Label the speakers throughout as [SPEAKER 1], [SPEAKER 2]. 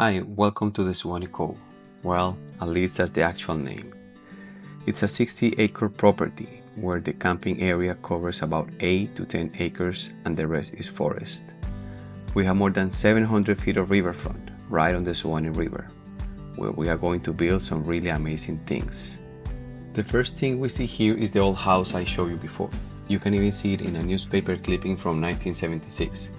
[SPEAKER 1] Hi, welcome to the Suwannee Cove. Well, at least that's the actual name. It's a 60-acre property where the camping area covers about 8 to 10 acres and the rest is forest. We have more than 700 feet of riverfront right on the Suwannee River, where we are going to build some really amazing things. The first thing we see here is the old house I showed you before. You can even see it in a newspaper clipping from 1976,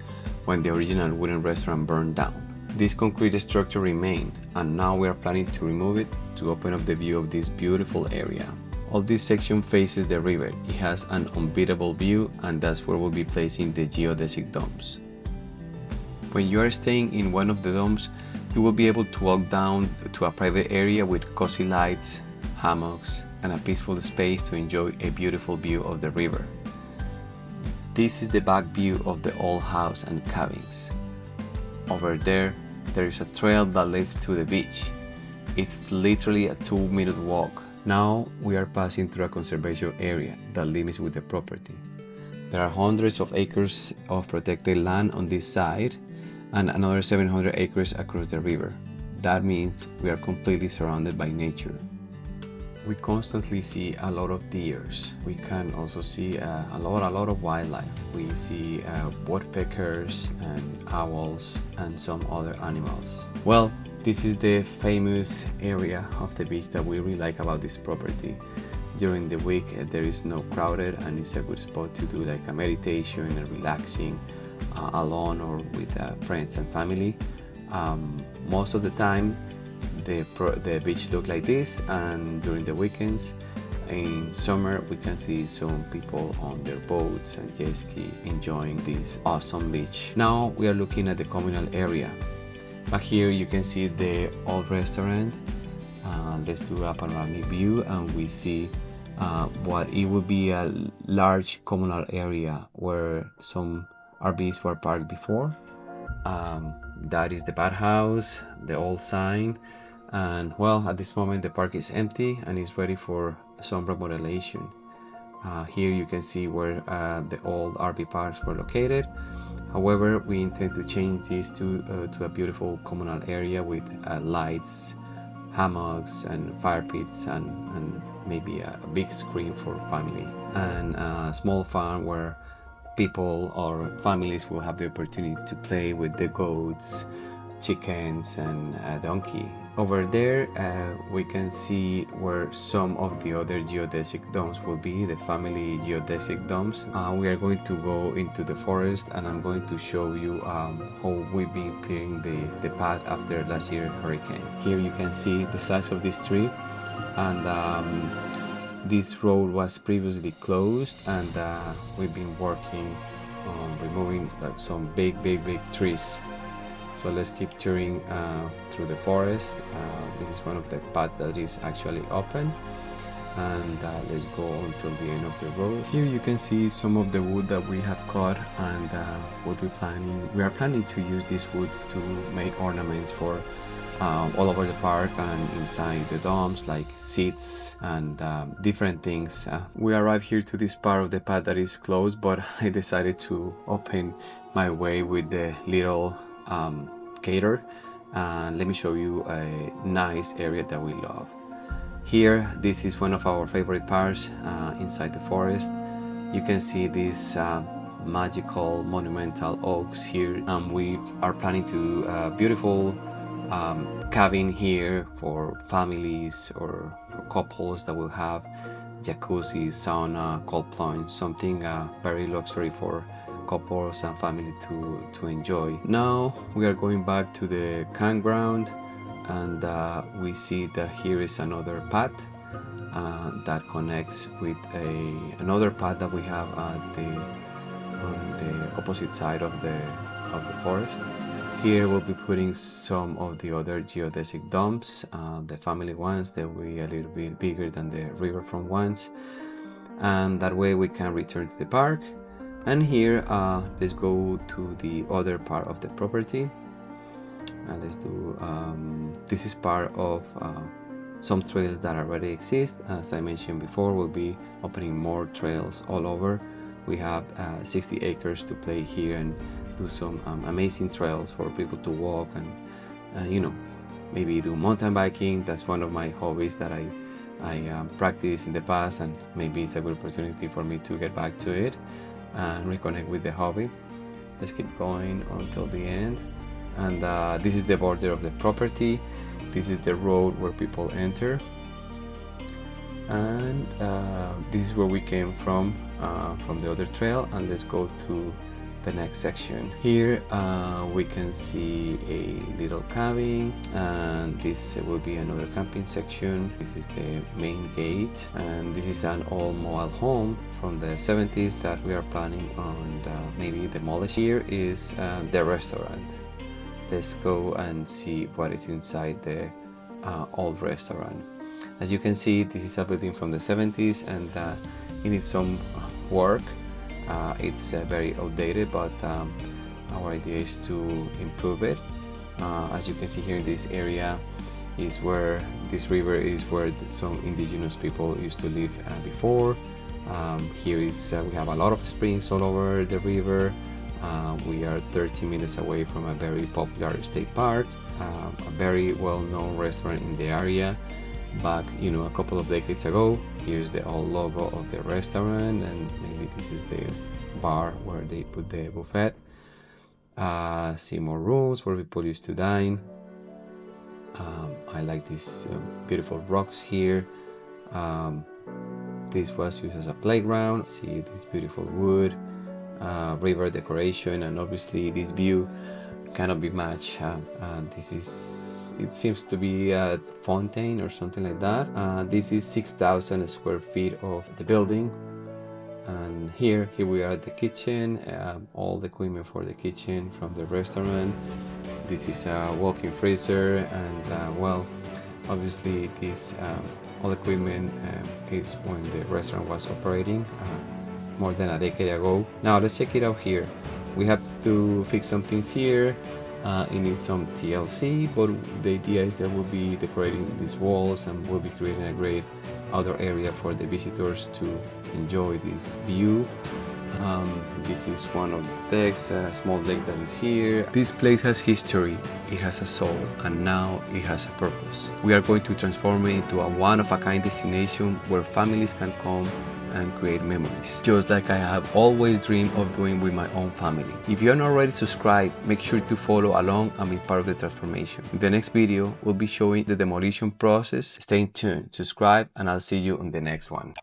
[SPEAKER 1] when the original wooden restaurant burned down. This concrete structure remained, and now we are planning to remove it to open up the view of this beautiful area. All this section faces the river. It has an unbeatable view, and that's where we'll be placing the geodesic domes. When you are staying in one of the domes, you will be able to walk down to a private area with cozy lights, hammocks, and a peaceful space to enjoy a beautiful view of the river. This is the back view of the old house and cabins. Over there is a trail that leads to the beach. It's literally a 2-minute walk. Now we are passing through a conservation area that limits with the property. There are hundreds of acres of protected land on this side and another 700 acres across the river. That means we are completely surrounded by nature. We constantly see a lot of deers. We can also see a lot of wildlife. We see woodpeckers and owls and some other animals. Well, this is the famous area of the beach that we really like about this property. During the week there is no crowded and it's a good spot to do like a meditation and relaxing alone or with friends and family. Most of the time the beach look like this, and during the weekends in summer we can see some people on their boats and jet ski enjoying this awesome beach. Now we are looking at the communal area. Back here you can see the old restaurant. Let's do a panoramic view and we see what it would be a large communal area where some RVs were parked before. That is the bathhouse, the old sign, and well, at this moment the park is empty and is ready for some remodelation. Here you can see where the old RV parks were located. However, we intend to change this to a beautiful communal area with lights, hammocks and fire pits and maybe a big screen for family and a small farm where people or families will have the opportunity to play with the goats, chickens and a donkey. Over there we can see where some of the other geodesic domes will be, the family geodesic domes. We are going to go into the forest and I'm going to show you how we've been clearing the path after last year's hurricane. Here you can see the size of this tree, and this road was previously closed, and we've been working on removing some big trees. So let's keep touring through the forest. This is one of the paths that is actually open, and let's go until the end of the road. Here you can see some of the wood that we have cut, and we are planning to use this wood to make ornaments for all over the park and inside the domes, like seats and different things. We arrived here to this part of the path that is closed, but I decided to open my way with the little gator, and let me show you a nice area that we love. Here, this is one of our favorite parts inside the forest. You can see these magical monumental oaks here, and we are planning to beautiful cabin here for families or couples that will have jacuzzi, sauna, cold plunge, something very luxury for couples and family to enjoy. Now we are going back to the campground, and we see that here is another path that connects with another path that we have on the opposite side of the forest. Here we'll be putting some of the other geodesic domes, the family ones. They will be a little bit bigger than the riverfront ones, and that way we can return to the park. And here let's go to the other part of the property, and let's do this is part of some trails that already exist. As I mentioned before, we'll be opening more trails all over. We have 60 acres to play here and do some amazing trails for people to walk and maybe do mountain biking. That's one of my hobbies that I practiced in the past, and maybe it's a good opportunity for me to get back to it and reconnect with the hobby. Let's keep going until the end. And this is the border of the property. This is the road where people enter, and this is where we came from the other trail. And let's go to the next section. Here we can see a little cabin, and this will be another camping section. This is the main gate, and this is an old mobile home from the 70s that we are planning on maybe demolish. Here is the restaurant. Let's go and see what is inside the old restaurant. As you can see, this is a building from the 70s, and it needs some work. It's very outdated, but our idea is to improve it. As you can see here in this area is where this river is, where some indigenous people used to live before. Here is we have a lot of springs all over the river. We are 30 minutes away from a very popular state park, a very well-known restaurant in the area. Back, a couple of decades ago. Here's the old logo of the restaurant, and maybe this is the bar where they put the buffet. See more rooms where people used to dine. I like these beautiful rocks here. This was used as a playground. See this beautiful wood, river decoration, and obviously this view cannot be matched. It seems to be a fountain or something like that. This is 6,000 square feet of the building, and here we are at the kitchen. All the equipment for the kitchen from the restaurant. This is a walk-in freezer, and obviously this all equipment is when the restaurant was operating more than a decade ago. Now let's check it out here. We have to fix some things here. It needs some TLC, but the idea is that we'll be decorating these walls, and we'll be creating a great outdoor area for the visitors to enjoy this view. This is one of the decks, a small deck that is here. This place has history, it has a soul, and now it has a purpose. We are going to transform it into a one-of-a-kind destination where families can come and create memories, just like I have always dreamed of doing with my own family. If you are not already subscribed, make sure to follow along and be part of the transformation. In the next video, we'll be showing the demolition process. Stay tuned, subscribe, and I'll see you in the next one.